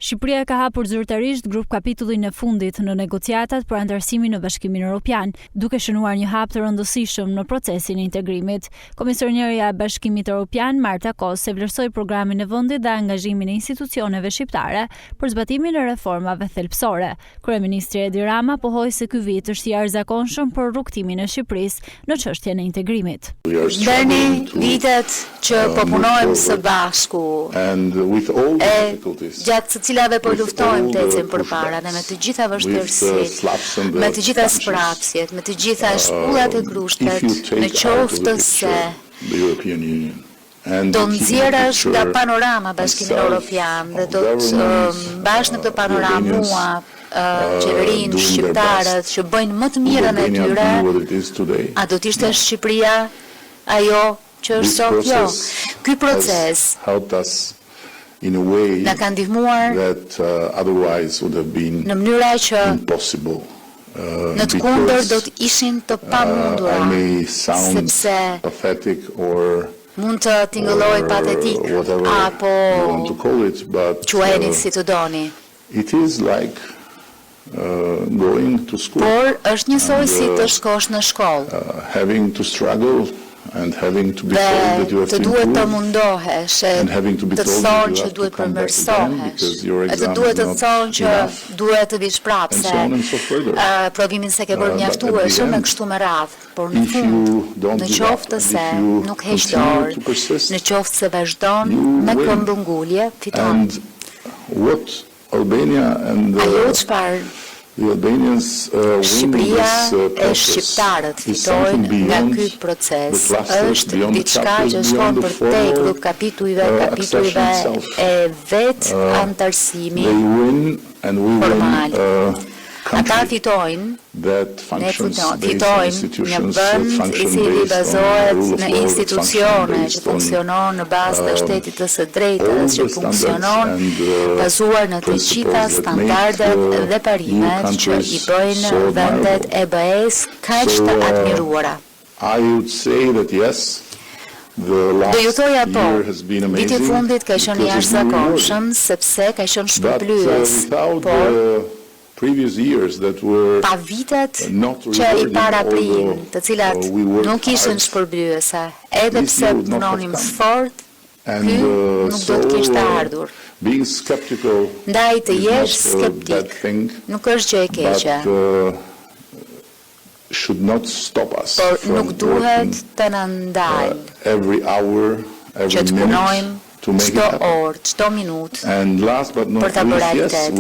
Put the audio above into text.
Shqipëria ka hapur zyrtarisht grup kapitullin e fundit në negociatat për antarësimin në Bashkimin Evropian, duke shënuar një hap të rëndësishëm në procesin e integrimit. Komisionierja e Bashkimit Evropian, Marta Kos, vlerësoi programin e vendit dhe angazhimin e institucioneve shqiptare për zbatimin e reformave thelbësore. Kryeministri Edi Rama pohoi se ky vit është i arzakonshëm për rrugtimin e Shqipërisë në çështjen e integrimit. Dërni vitet që po punojmë së bashku gjatë të cilave po luftojmë të ecim përpara dhe me të gjitha vështirësitë, me të gjitha sprapsjet, me të gjitha shpullat e grushtet, në qoftë se do nxjerrësh nga panorama Bashkimin Evropian dhe do të mbash në këtë panoramë mua qeverinë, shqiptarët që bëjnë më të mirën e tyre, a do të ishte Shqipëria ajo që është sot? Jo. Ky proces na ka ndihmuar në mënyra që në të kundër do të ishin të pamundura, sepse mund të tingëlloj patetik apo quajeni si të doni. Por është njësoj si të shkosh në shkollë. Dhe të duhet të mundohesh, të thonë që duhet përmirësohesh, e të duhet të thonë që duhet të vish prapse, provimin se ke bërë mjaftueshëm e kështu me radhë, por në fund, në qoftë se nuk heq dorë, në qoftë se vazhdon me këmbëngulje, fiton. Ajo çfarë Shqipëria e shqiptarët fitojnë nga ky proces është diçka që shkon përtej grup kapitujve e vetë antarësimi formal. Ata fitojnë, ne fitojnë një vend i cili bazohet në institucione që funksionon në bazë të shtetit të së drejtës, që funksionon bazuar në të gjitha standardet dhe parimet që i bëjnë vendet e BE-s kaq të admiruara. Do ju thoja po, viti i fundit ka qenë jashtëzakonshëm sepse ka qenë shpërblyes, por pa vitet që i paraprijin, të cilat nuk ishën shpërblyese, edhe pse punonim fort, ky nuk do të kishte ardhur. Ndaj të jesh skeptik nuk është gjë e keqe, por nuk duhet të na ndalë që të punojmë çdo orë, çdo minutë për ta bërë realitet.